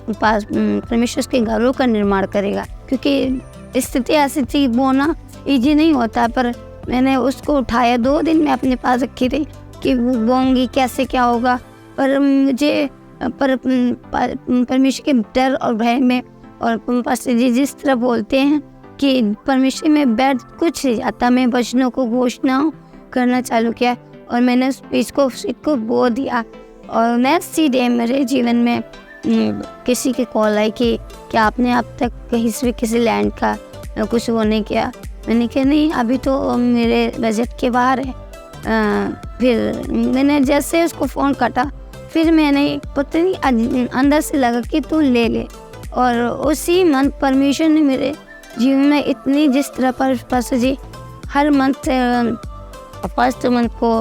के घरों का निर्माण करेगा। क्योंकि स्थिति ऐसी थी, बोना ईजी नहीं होता, पर मैंने उसको उठाया। 2 दिन में अपने पास रखी थी कि बोंगी कैसे क्या होगा। पर मुझे परमेश्वर के डर और भय में, और पास्टर जी जिस तरह बोलते हैं कि परमेश्वर में बैठ कुछ नहीं जाता, मैं वचनों को घोषणा करना चालू किया और मैंने उस बीज को बो दिया। और नेक्स्ट डे मेरे जीवन में किसी की कॉल आई कि क्या आपने अब तक कहीं से किसी लैंड का कुछ वो नहीं किया। मैंने कहा नहीं, अभी तो मेरे बजट के बाहर है। फिर मैंने जैसे उसको फ़ोन काटा, फिर मैंने पता नहीं अंदर से लगा कि तू ले ले, और उसी मंथ परमेश्वर ने मेरे जीवन में इतनी, जिस तरह पर जी हर मंथ फर्स्ट मंथ को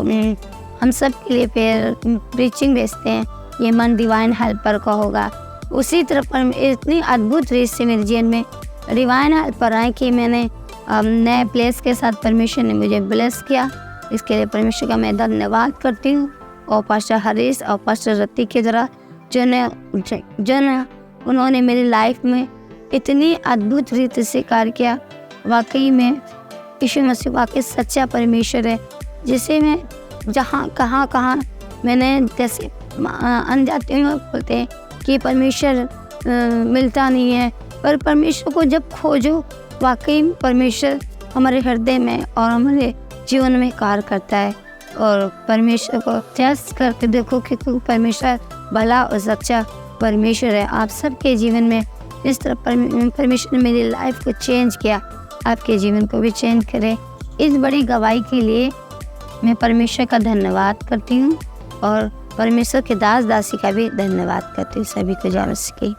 हम सब के लिए फिर प्रीचिंग भेजते हैं, ये मंथ डिवाइन हेल्पर का होगा। उसी तरह पर इतनी अद्भुत रीत से मेरे जीवन में डिवाइन हेल्पर आए कि मैंने नए प्लेस के साथ परमेश्वर ने मुझे ब्लेस किया। इसके लिए परमेश्वर का मैं धन्यवाद करती हूँ। और पास्टर हरीश और पास्टर रत्ती की तरह जो ने उन्होंने मेरी लाइफ में इतनी अद्भुत रीति से कार्य किया। वाकई में यीशु मसीह वाकई सच्चा परमेश्वर है, जिसे मैं जहाँ कहाँ मैंने जैसे अनजाते में बोलते हैं कि परमेश्वर मिलता नहीं है, पर परमेश्वर को जब खोजो वाकई परमेश्वर हमारे हृदय में और हमारे जीवन में कार्य करता है। और परमेश्वर को टेस्ट करके देखो कि परमेश्वर भला और सच्चा परमेश्वर है। आप सबके जीवन में इस तरह परमेश्वर ने मेरी लाइफ को चेंज किया, आपके जीवन को भी चेंज करे। इस बड़ी गवाही के लिए मैं परमेश्वर का धन्यवाद करती हूँ और परमेश्वर के दास दासी का भी धन्यवाद करती हूँ। सभी को जय मसीह की।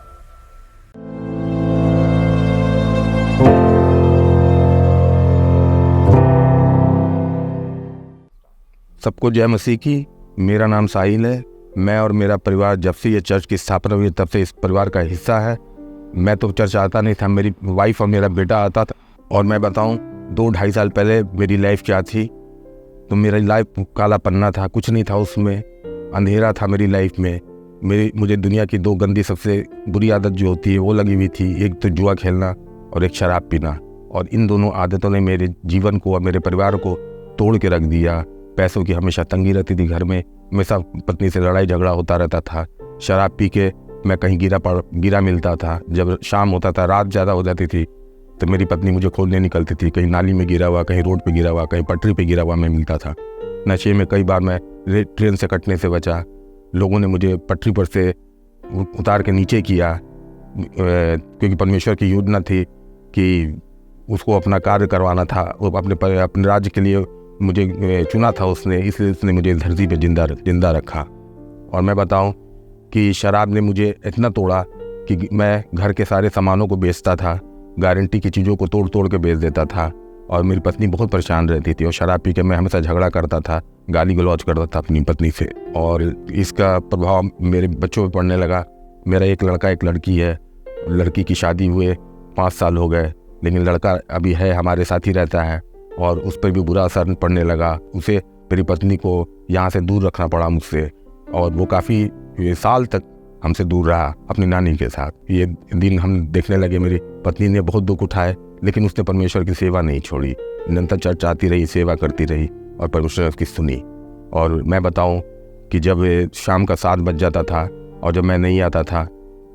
सबको जय मसीह की। मेरा नाम साहिल है। मैं और मेरा परिवार जब से ये चर्च की स्थापना हुई तब से इस परिवार का हिस्सा है। मैं तो चर्च आता नहीं था, मेरी वाइफ और मेरा बेटा आता था। और मैं बताऊं 2-2.5 साल पहले मेरी लाइफ क्या थी, तो मेरी लाइफ काला पन्ना था, कुछ नहीं था उसमें, अंधेरा था मेरी लाइफ में। मुझे दुनिया की 2 गंदी सबसे बुरी आदत जो होती है वो लगी हुई थी, एक तो जुआ खेलना और एक शराब पीना। और इन दोनों आदतों ने मेरे जीवन को और मेरे परिवार को तोड़ के रख दिया। पैसों की हमेशा तंगी रहती थी घर में, हमेशा पत्नी से लड़ाई झगड़ा होता रहता था। शराब पी के मैं कहीं गिरा मिलता था। जब शाम होता था, रात ज़्यादा हो जाती थी, तो मेरी पत्नी मुझे खोजने निकलती थी। कहीं नाली में गिरा हुआ, कहीं रोड पे गिरा हुआ, कहीं पटरी पे गिरा हुआ मैं मिलता था। नशे में कई बार मैं ट्रेन से कटने से बचा। लोगों ने मुझे पटरी पर से उतार के नीचे किया, क्योंकि परमेश्वर की योजना थी कि उसको अपना कार्य करवाना था। वो अपने राज्य के लिए मुझे चुना था उसने, इसलिए उसने मुझे धरती पे जिंदा रखा। और मैं बताऊं कि शराब ने मुझे इतना तोड़ा कि मैं घर के सारे सामानों को बेचता था, गारंटी की चीज़ों को तोड़ के बेच देता था। और मेरी पत्नी बहुत परेशान रहती थी। और शराब पी के मैं हमेशा झगड़ा करता था, गाली गलौज करता था अपनी पत्नी से। और इसका प्रभाव मेरे बच्चों पर पड़ने लगा। मेरा एक लड़का एक लड़की है। लड़की की शादी हुए 5 साल हो गए, लेकिन लड़का अभी है, हमारे साथ ही रहता है। और उस पर भी बुरा असर पड़ने लगा। उसे मेरी पत्नी को यहाँ से दूर रखना पड़ा मुझसे, और वो काफ़ी साल तक हमसे दूर रहा अपनी नानी के साथ। ये दिन हम देखने लगे। मेरी पत्नी ने बहुत दुख उठाए, लेकिन उसने परमेश्वर की सेवा नहीं छोड़ी, निरंतर चर्च आती रही, सेवा करती रही, और परमेश्वर ने उसकी सुनी। और मैं बताऊं कि जब शाम का 7 बज जाता था और जब मैं नहीं आता था,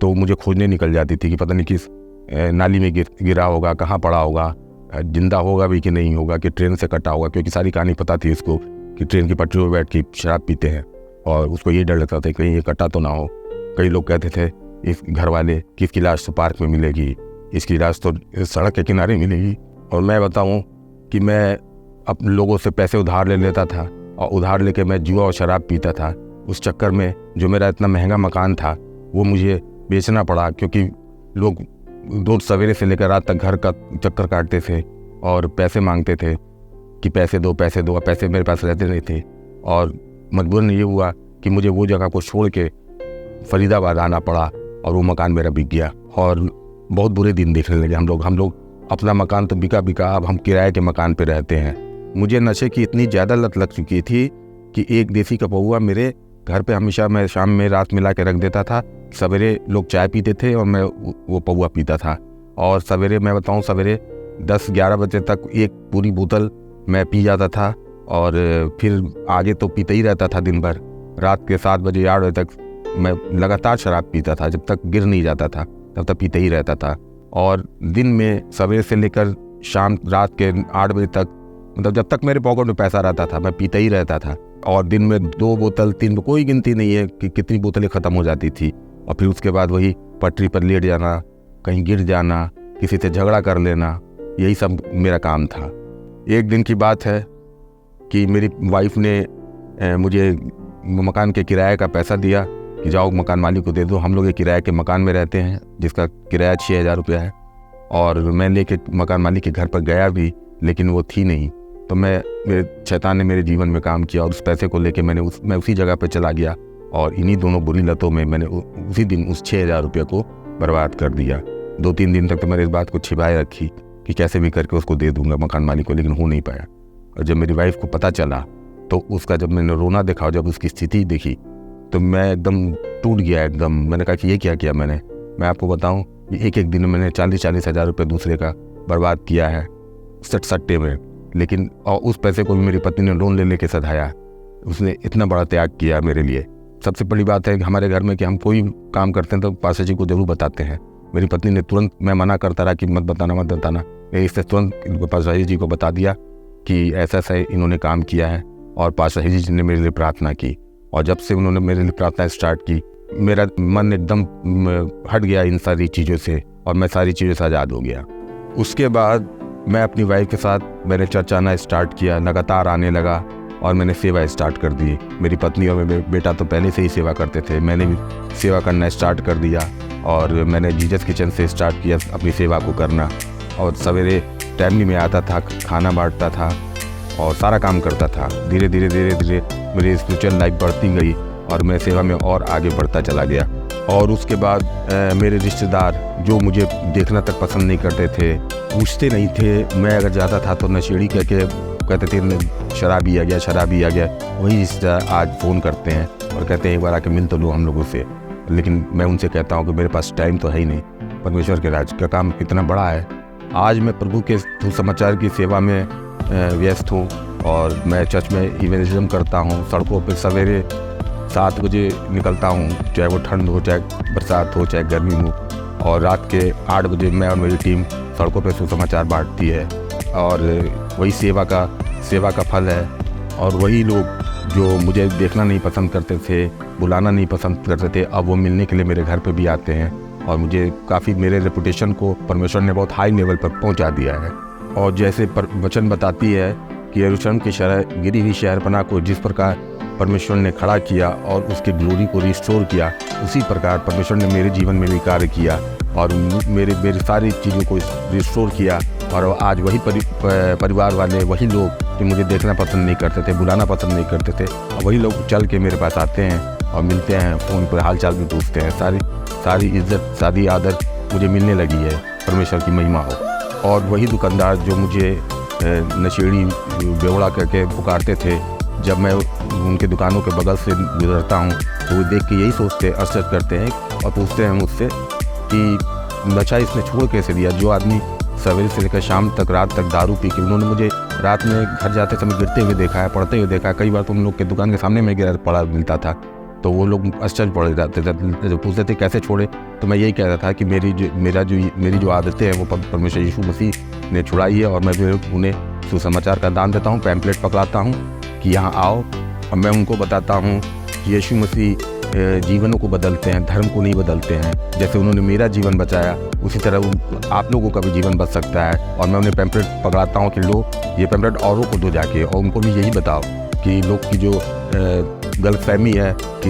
तो मुझे खोजने निकल जाती थी कि पता नहीं किस नाली में गिरा होगा, कहाँ पड़ा होगा, जिंदा होगा भी कि नहीं होगा, कि ट्रेन से कटा होगा, क्योंकि सारी कहानी पता थी उसको कि ट्रेन की पटरी पर बैठ के शराब पीते हैं। और उसको ये डर लगता था कहीं ये कटा तो ना हो। कई लोग कहते थे इस घर वाले कि इसकी लाश तो पार्क में मिलेगी, इसकी लाश तो सड़क के किनारे मिलेगी। और मैं बताऊं कि मैं अपने लोगों से पैसे उधार ले लेता था, और उधार लेके मैं जुआ और शराब पीता था। उस चक्कर में जो मेरा इतना महंगा मकान था वो मुझे बेचना पड़ा, क्योंकि लोग रोज सवेरे से लेकर रात तक घर का चक्कर काटते थे और पैसे मांगते थे कि पैसे दो पैसे दो। और पैसे मेरे पास रहते नहीं थे, और मजबूरन ये हुआ कि मुझे वो जगह को छोड़ के फरीदाबाद आना पड़ा, और वो मकान मेरा बिक गया। और बहुत बुरे दिन देखने लगे हम लोग। अपना मकान तो बिका, अब हम किराए के मकान पे रहते हैं। मुझे नशे की इतनी ज़्यादा लत लग चुकी थी कि एक देसी का पौवा मेरे घर पे हमेशा मैं शाम में रात मिला के रख देता था। सवेरे लोग चाय पीते थे और मैं वो पौवा पीता था। और सवेरे मैं बताऊं, सवेरे 10-11 बजे तक एक पूरी बोतल मैं पी जाता था, और फिर आगे तो पीते ही रहता था दिन भर। रात के 7 बजे 8 बजे तक मैं लगातार शराब पीता था, जब तक गिर नहीं जाता था तब तक पीते ही रहता था। और दिन में सवेरे से लेकर शाम रात के 8 बजे तक, मतलब जब तक मेरे पॉकेट में पैसा रहता था मैं पीता ही रहता था। और दिन में 2 बोतल 3, कोई गिनती नहीं है कि कितनी बोतलें ख़त्म हो जाती थी। और फिर उसके बाद वही पटरी पर लेट जाना, कहीं गिर जाना, किसी से झगड़ा कर लेना, यही सब मेरा काम था। एक दिन की बात है कि मेरी वाइफ ने मुझे मकान के किराए का पैसा दिया कि जाओ मकान मालिक को दे दो। हम लोग एक किराए के मकान में रहते हैं जिसका किराया 6,000 रुपया है, और मैं लेके मकान मालिक के घर पर गया भी, लेकिन वो थी नहीं। तो मेरे शैतान ने मेरे जीवन में काम किया और उस पैसे को लेके मैं उसी जगह पे चला गया और इन्हीं दोनों बुरी लतों में मैंने उसी दिन उस 6,000 रुपये को बर्बाद कर दिया। 2-3 दिन तक तो मैंने इस बात को छिपाए रखी कि कैसे भी करके उसको दे दूंगा मकान मालिक को, लेकिन हो नहीं पाया। और जब मेरी वाइफ को पता चला तो उसका जब मैंने रोना देखा और जब उसकी स्थिति देखी तो मैं एकदम टूट गया एकदम। मैंने कहा कि ये क्या किया मैंने। मैं आपको बताऊं, एक दिन में मैंने 40-40 हज़ार रुपये दूसरे का बर्बाद किया है सट्टे में। लेकिन और उस पैसे को भी मेरी पत्नी ने लोन ले के सधाया। उसने इतना बड़ा त्याग किया मेरे लिए। सबसे बड़ी बात है कि हमारे घर में कि हम कोई काम करते हैं तो पास्टर जी को जरूर बताते हैं। मेरी पत्नी ने तुरंत, मैं मना करता रहा कि मत बताना, इससे तुरंत पास्टर जी को बता दिया कि ऐसा ऐसा इन्होंने काम किया है, और पास्टर जी ने मेरे लिए प्रार्थना की। और जब से उन्होंने मेरे लिए प्रार्थना स्टार्ट की, मेरा मन एकदम हट गया इन सारी चीज़ों से और मैं सारी चीज़ों से आज़ाद हो गया। उसके बाद मैं अपनी वाइफ के साथ मैंने चर्च आना स्टार्ट किया, लगातार आने लगा और मैंने सेवा स्टार्ट कर दी। मेरी पत्नी और मेरे बेटा तो पहले से ही सेवा करते थे, मैंने भी सेवा करना स्टार्ट कर दिया और मैंने जीसस किचन से स्टार्ट किया अपनी सेवा को करना। और सवेरे टाइमली में आता था, खाना बांटता था और सारा काम करता था। धीरे धीरे मेरी स्पिरिचुअल लाइफ बढ़ती गई और मैं सेवा में और आगे बढ़ता चला गया। और उसके बाद मेरे रिश्तेदार जो मुझे देखना तक पसंद नहीं करते थे, पूछते नहीं थे। मैं अगर जाता था तो नशेड़ी कहते थे शराबी आ गया। वही रिश्तेदार आज फ़ोन करते हैं और कहते हैं एक बार आके मिल तो लो हम लोगों से। लेकिन मैं उनसे कहता हूँ कि मेरे पास टाइम तो है ही नहीं। परमेश्वर के राज का काम इतना बड़ा है। आज मैं प्रभु के सुसमाचार की सेवा में व्यस्त हूँ और मैं चर्च में इवेंजलिज्म करता हूँ। सड़कों पर सवेरे 7 बजे निकलता हूँ, चाहे वो ठंड हो, चाहे बरसात हो, चाहे गर्मी हो, और रात के 8 बजे मैं और मेरी टीम सड़कों पर सुसमाचार बांटती है। और वही सेवा का फल है। और वही लोग जो मुझे देखना नहीं पसंद करते थे, बुलाना नहीं पसंद करते थे, अब वो मिलने के लिए मेरे घर पे भी आते हैं और मुझे काफ़ी, मेरे रेपुटेशन को परमेश्वर ने बहुत हाई लेवल पर पहुंचा दिया है। और जैसे वचन बताती है कि यरूशलेम की शहर गिरी हुई शहरपनाह को जिस प्रकार परमेश्वर ने खड़ा किया और उसकी ग्लोरी को रिस्टोर किया, उसी प्रकार परमेश्वर ने मेरे जीवन में भी कार्य किया और मेरी सारी चीज़ों को रिस्टोर किया। और आज वही परिवार वाले, वही लोग जो मुझे देखना पसंद नहीं करते थे, बुलाना पसंद नहीं करते थे, और वही लोग चल के मेरे पास आते हैं और मिलते हैं, फ़ोन पर हाल चाल भी पूछते हैं। सारी इज्जत, सारी आदर मुझे मिलने लगी है। परमेश्वर की महिमा हो। और वही दुकानदार जो मुझे नशेड़ी बेवड़ा करके पुकारते थे, जब मैं उनके दुकानों के बगल से गुजरता हूँ तो वो देख के यही सोचते, आश्चर्य करते हैं और पूछते हैं मुझसे कि नशा इसने छोड़ कैसे दिया। जो आदमी सवेरे से लेकर शाम तक, रात तक दारू पी के, उन्होंने मुझे रात में घर जाते समय गिरते हुए देखा है, पढ़ते हुए देखा है। कई बार तो उन लोग के दुकान के सामने में गिरा पड़ा मिलता था, तो वो लोग आश्चर्य पड़ जाते थे। जब पूछते थे कैसे छोड़े, तो मैं यही कह रहा था कि मेरी जो आदतें हैं वो परमेश्वर यीशु मसीह ने छुड़ाई है। और मैं भी उन्हें सुसमाचार का दान देता हूँ, पैम्पलेट पकड़ाता हूँ कि यहाँ आओ, और मैं उनको बताता हूँ कि यीशु मसीह जीवनों को बदलते हैं, धर्म को नहीं बदलते हैं। जैसे उन्होंने मेरा जीवन बचाया, उसी तरह आप लोगों का भी जीवन बच सकता है। और मैं उन्हें पैम्पलेट पकड़ाता हूँ कि लो ये पैम्पलेट औरों को दो जाके, और उनको भी यही बताओ कि लोग की जो गलतफहमी है कि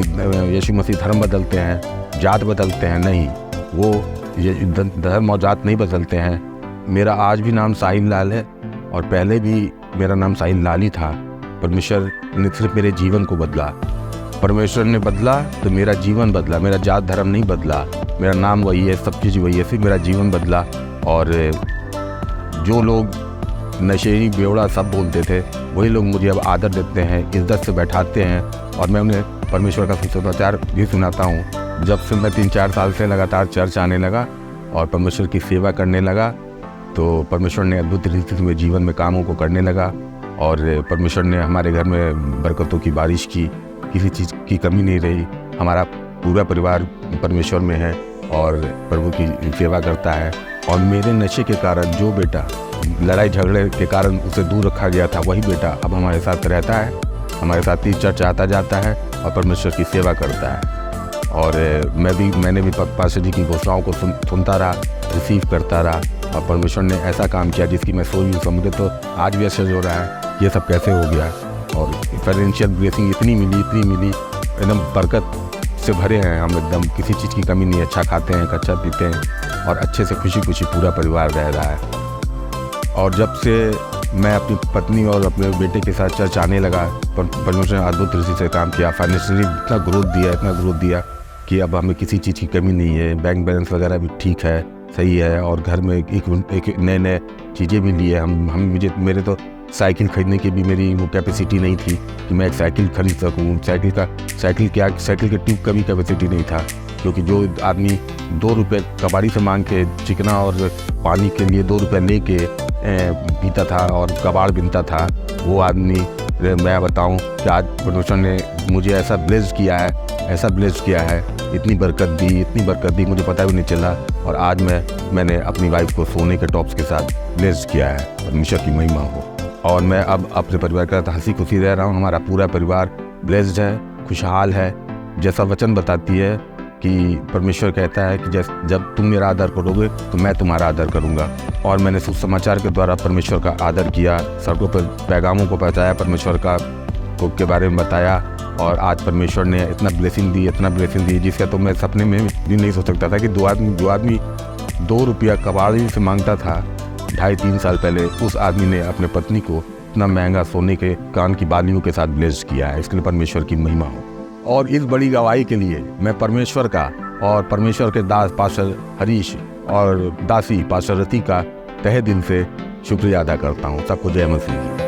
यीशु मसीह धर्म बदलते हैं, जात बदलते हैं, नहीं, वो ये धर्म और जात नहीं बदलते हैं। मेरा आज भी नाम साहिल लाल है और पहले भी मेरा नाम साहिल लाल ही था। परमेश्वर ने सिर्फ मेरे जीवन को बदला। परमेश्वर ने बदला तो मेरा जीवन बदला। मेरा जात धर्म नहीं बदला, मेरा नाम वही है, सब चीज़ वही है, फिर मेरा जीवन बदला। और जो लोग नशेड़ी बेवड़ा सब बोलते थे, वही लोग मुझे अब आदर देते हैं, इज्जत से बैठाते हैं, और मैं उन्हें परमेश्वर का सुसमाचार भी सुनाता हूँ। जब से मैं 3-4 साल से लगातार चर्च आने लगा और परमेश्वर की सेवा करने लगा, तो परमेश्वर ने अद्भुत रीति से मेरे जीवन में कामों को करने लगा। और परमेश्वर ने हमारे घर में बरकतों की बारिश की, किसी चीज़ की कमी नहीं रही। हमारा पूरा परिवार परमेश्वर में है और प्रभु की सेवा करता है। और मेरे नशे के कारण जो बेटा लड़ाई झगड़े के कारण उसे दूर रखा गया था, वही बेटा अब हमारे साथ रहता है, हमारे साथ ही चर्च आता जाता है और परमेश्वर की सेवा करता है। और मैंने भी पास्टर जी की घोषणाओं को सुनता रहा, रिसीव करता रहा, और परमेश्वर ने ऐसा काम किया जिसकी मैं सोच भी समझे तो आज भी आश्चर्य हो रहा है ये सब कैसे हो गया। और फाइनेंशियल ब्लेसिंग इतनी मिली, एकदम बरकत से भरे हैं हम, एकदम किसी चीज़ की कमी नहीं। अच्छा खाते हैं, अच्छा पीते हैं और अच्छे से खुशी खुशी पूरा परिवार रह रहा है। और जब से मैं अपनी पत्नी और अपने बेटे के साथ चर्च आने लगा, परमेश्वर ने अद्भुत रीति से काम किया। फाइनेंशियली इतना ग्रोथ दिया कि अब हमें किसी चीज़ की कमी नहीं है। बैंक बैलेंस वगैरह भी ठीक है, सही है। और घर में एक नए चीज़ें भी लिए हम मेरे तो साइकिल खरीदने की भी मेरी वो कैपेसिटी नहीं थी कि मैं एक साइकिल खरीद सकूँ। साइकिल के ट्यूब का भी कैपेसिटी नहीं था, क्योंकि जो आदमी 2 रुपये कबाड़ी से मांग के चिकना और पानी के लिए 2 रुपये ले के पीता था और कबाड़ बिनता था, वो आदमी मैं बताऊं कि आज परमेश्वर ने मुझे ऐसा ब्लेस्ड किया है, इतनी बरकत दी मुझे पता भी नहीं चला। और आज मैंने अपनी वाइफ को सोने के टॉप्स के साथ ब्लेस्ड किया है। परमेश्वर की महिमा हो। और मैं अब अपने परिवार के साथ हंसी खुशी रह रहा हूँ। हमारा पूरा परिवार ब्लेस्ड है, खुशहाल है। जैसा वचन बताती है कि परमेश्वर कहता है कि जब तुम मेरा आदर करोगे तो मैं तुम्हारा आदर करूंगा। और मैंने सुसमाचार के द्वारा परमेश्वर का आदर किया, सड़कों पर पैगामों को पहुंचाया, परमेश्वर के बारे में बताया। और आज परमेश्वर ने इतना ब्लेसिंग दी जिसका तो मैं सपने में भी नहीं सोच सकता था कि दो आदमी 2 रुपया कबाड़ी से मांगता था 2.5-3 साल पहले, उस आदमी ने अपने पत्नी को इतना महंगा सोने के कान की बालियों के साथ ब्लेस किया है। इसके लिए परमेश्वर की महिमा हो। और इस बड़ी गवाही के लिए मैं परमेश्वर का और परमेश्वर के दास पास्टर हरीश और दासी पास्टर रति का तहे दिल से शुक्रिया अदा करता हूँ। सबको जय मसीह।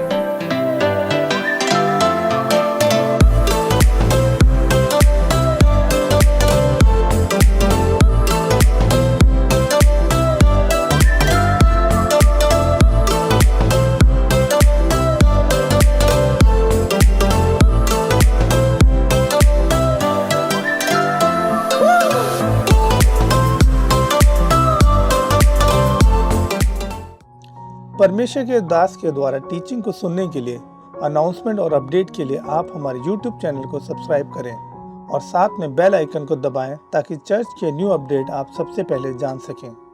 परमेश्वर के दास के द्वारा टीचिंग को सुनने के लिए, अनाउंसमेंट और अपडेट के लिए आप हमारे YouTube चैनल को सब्सक्राइब करें और साथ में बेल आइकन को दबाएं ताकि चर्च के न्यू अपडेट आप सबसे पहले जान सकें।